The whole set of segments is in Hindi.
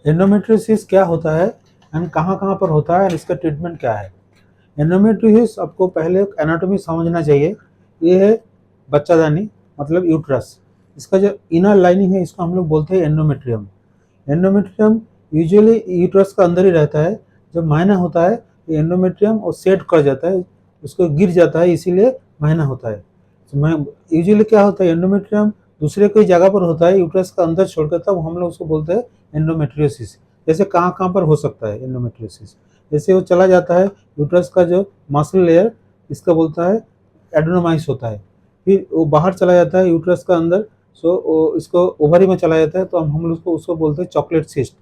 एंडोमेट्रियोसिस क्या होता है एंड कहाँ-कहाँ पर होता है और इसका ट्रीटमेंट क्या है। एंडोमेट्रियोसिस आपको पहले एनाटॉमी समझना चाहिए। ये है बच्चादानी मतलब यूट्रस। इसका जो इनर लाइनिंग है इसको हम लोग बोलते हैं एंडोमेट्रियम। एंडोमेट्रियम यूजुअली यूट्रस का अंदर ही रहता है। जब महीना होता है ये एंडोमेट्रियम और सेट कर जाता है, उसको गिर जाता है, इसीलिए महीना होता है। यूजुअली क्या होता है एंडोमेट्रियम दूसरे कोई जगह पर होता है यूट्रस का अंदर छोड़कर, तब हम लोग उसको बोलते हैं एंडोमेट्रियोसिस। जैसे कहाँ-कहाँ पर हो सकता है एंडोमेट्रियोसिस, जैसे वो चला जाता है यूट्रस का जो मसल लेयर इसका बोलता है एडेनोमाइस होता है, फिर वो बाहर चला जाता है यूट्रस का अंदर, सो इसको ओवरी में चला जाता है तो हम उसको उसको बोलते हैं चॉकलेट सिस्ट।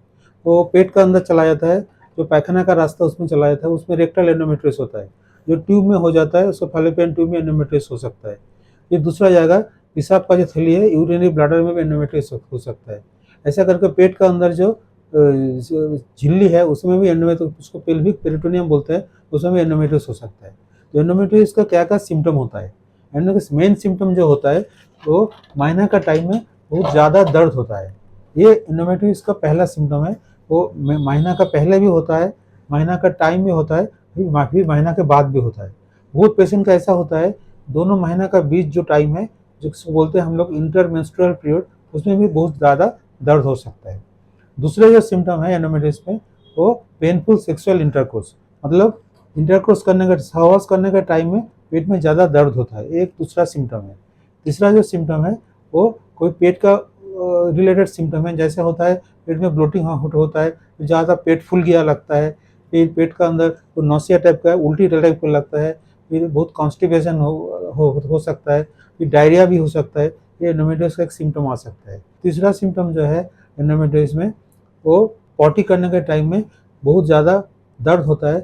वो पेट का अंदर चला जाता है, जो पैखाना का रास्ता उसमें चला जाता है, उसमें रेक्टल एंडोमेट्रियोसिस होता है। जो ट्यूब में हो जाता है उसको फैलोपियन ट्यूब में एंडोमेट्रियोसिस हो सकता है। ये दूसरा जाएगा पेशाब का जो थैली है यूरिनरी ब्लैडर में भी एंडोमेट्रियोसिस हो सकता है। ऐसा करके पेट का अंदर जो झिल्ली है उसमें भी एंडोमेट्रियोसिस, उसको पेल्विक पेरिटोनियम बोलते हैं, उसमें भी एंडोमेट्रियोसिस हो सकता है। तो एंडोमेट्रियोसिस का क्या-क्या सिम्पटम होता है। एंडोमेट्रियोसिस मेन सिम्पटम जो होता है वो महीना का टाइम में बहुत ज़्यादा दर्द होता है। ये एंडोमेट्रियोसिस का पहला सिम्पटम है। वो महीना का पहले भी होता है, महीना का टाइम भी होता है, फिर महीना के बाद भी होता है। बहुत पेशेंट का ऐसा होता है दोनों महीना का बीच जो टाइम है जिसको बोलते हैं हम लोग इंटरमेंस्ट्रुअल पीरियड, उसमें भी बहुत ज़्यादा दर्द हो सकता है। दूसरे जो सिम्पटम है एंडोमेट्रियोसिस में वो पेनफुल सेक्सुअल इंटरकोर्स, मतलब इंटरकोर्स करने का, सहवास करने का टाइम में पेट में ज़्यादा दर्द होता है, एक दूसरा सिम्पटम है। तीसरा जो सिम्पटम है वो कोई पेट का रिलेटेड सिम्पटम है, जैसे होता है पेट में ब्लोटिंग होता है, ज़्यादा पेट फूल गया लगता है, फिर पेट का अंदर तो नौसिया टाइप का उल्टी टाइप का लगता है, फिर बहुत कॉन्स्टिपेशन हो सकता है, फिर डायरिया भी हो सकता है। ये एंडोमेट्रियोसिस का एक सिम्पटम आ सकता है। तीसरा सिम्पटम जो है एंडोमेट्रियोसिस में वो पॉटी करने के टाइम में बहुत ज़्यादा दर्द होता है,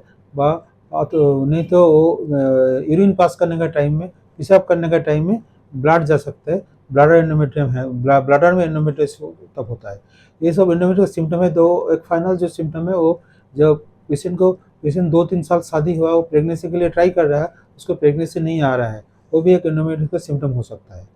तो नहीं तो वो यूरिन पास करने का टाइम में, पेशाब करने का टाइम में ब्लड जा सकता है, ब्लैडर एंडोमेट्रियम है, ब्लैडर में एंडोमेट्रियोसिस तब होता है। ये सब एंडोमेट्रियोसिस सिम्पटम है। तो एक फाइनल जो सिम्पटम है वो जब पेशेंट 2-3 साल शादी हुआ, वो प्रेगनेंसी के लिए ट्राई कर रहा है, उसको प्रेगनेंसी नहीं आ रहा है, वो भी एक एंडोमेट्रियोसिस का सिम्पटम हो सकता है।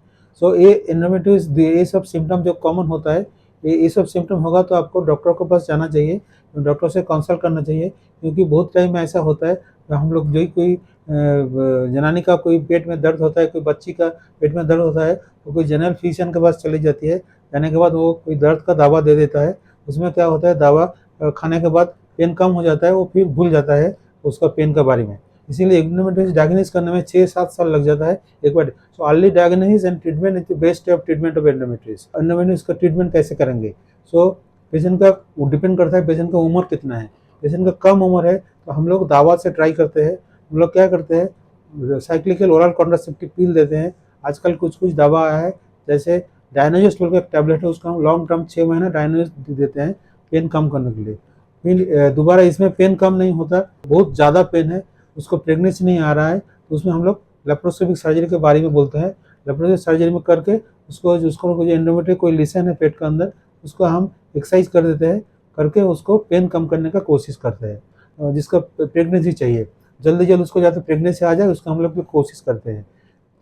सो ये एंडोमेट्रियोसिस, ये सब सिम्पटम जो कॉमन होता है, ये सब सिम्पटम होगा तो आपको डॉक्टर के पास जाना चाहिए, डॉक्टर से कंसल्ट करना चाहिए, क्योंकि बहुत टाइम में ऐसा होता है हम लोग जो ही कोई जनानी का कोई पेट में दर्द होता है, कोई बच्ची का पेट में दर्द होता है, तो कोई जनरल फिजिशियन के पास चली जाती है। जाने के बाद वो कोई दर्द का दवा दे देता है, उसमें क्या होता है दवा खाने के बाद पेन कम हो जाता है, वो फिर भूल जाता है उसका पेन के बारे में। इसीलिए एंडोमेट्रियोसिस डायग्नोसिस करने में 6-7 साल लग जाता है एक बार। So early diagnosis and treatment is the best of treatment of endometriosis. Endometriosis का ट्रीटमेंट कैसे करेंगे? सो पेशेंट का वो डिपेंड करता है पेशेंट का उम्र कितना है। पेशेंट का कम उम्र है तो हम लोग दवा से ट्राई करते हैं। हम लोग क्या करते हैं साइक्लिकल ओरल कॉन्ट्रासेप्टिव पिल देते हैं। आजकल कुछ दवा आया है, जैसे डायनोजोस बोल के एक टैबलेट है, उसका हम लॉन्ग टर्म 6 महीना डायनोजोस देते हैं पेन कम करने के लिए। फिर दोबारा इसमें पेन कम नहीं होता, बहुत ज़्यादा पेन है, उसको प्रेगनेंसी नहीं आ रहा है, तो उसमें हम लोग लेप्रोस्कोपिक सर्जरी के बारे में बोलते हैं। लेप्रोस्कोपिक सर्जरी में करके उसको जो एंडोमेट्रियम कोई लीशन है पेट के अंदर, उसको हम एक्सरसाइज कर देते हैं, करके उसको पेन कम करने का कोशिश करते हैं। जिसका प्रेगनेंसी चाहिए, जल्दी जल्द उसको जाकर प्रेगनेंसी आ जाए, उसका हम लोग कोशिश करते हैं।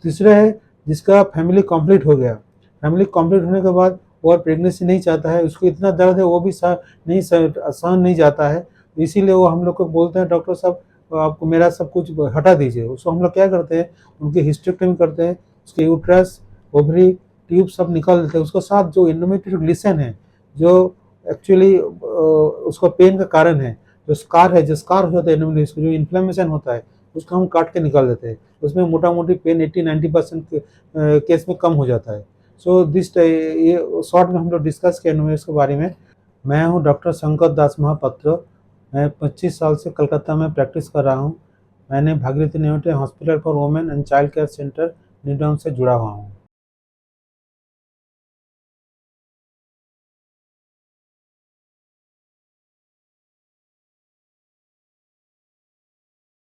तीसरा है जिसका फैमिली कंप्लीट हो गया, फैमिली कंप्लीट होने के बाद और प्रेगनेंसी नहीं चाहता है, उसको इतना दर्द है वो भी सहन नहीं जाता है, इसीलिए वो हम लोग को बोलते हैं डॉक्टर साहब आपको मेरा सब कुछ हटा दीजिए। उसको हम लोग क्या करते हैं उनकी हिस्टेरेक्टमी करते हैं, उसके यूट्रस, ओवरी, ट्यूब सब निकाल देते हैं। उसके साथ जो एंडोमेट्रियोटिक लीशन है, जो एक्चुअली उसका पेन का कारण है, जो स्कार है, जो स्कार होता है एंडोमेट्रियोसिस जो इन्फ्लेमेशन होता है, उसको हम काट के निकाल देते हैं। उसमें मोटा-मोटी पेन 80-90% केस में कम हो जाता है। सो ये शॉर्ट में हम लोग डिस्कस किया एंडोमेट्रियोसिस के बारे में। मैं हूँ डॉक्टर शंकर दास महापात्र। मैं 25 साल से कलकत्ता में प्रैक्टिस कर रहा हूँ। मैंने भागीरथी नेमेटे hospital for women and child care centre, new town से जुड़ा हुआ हूँ।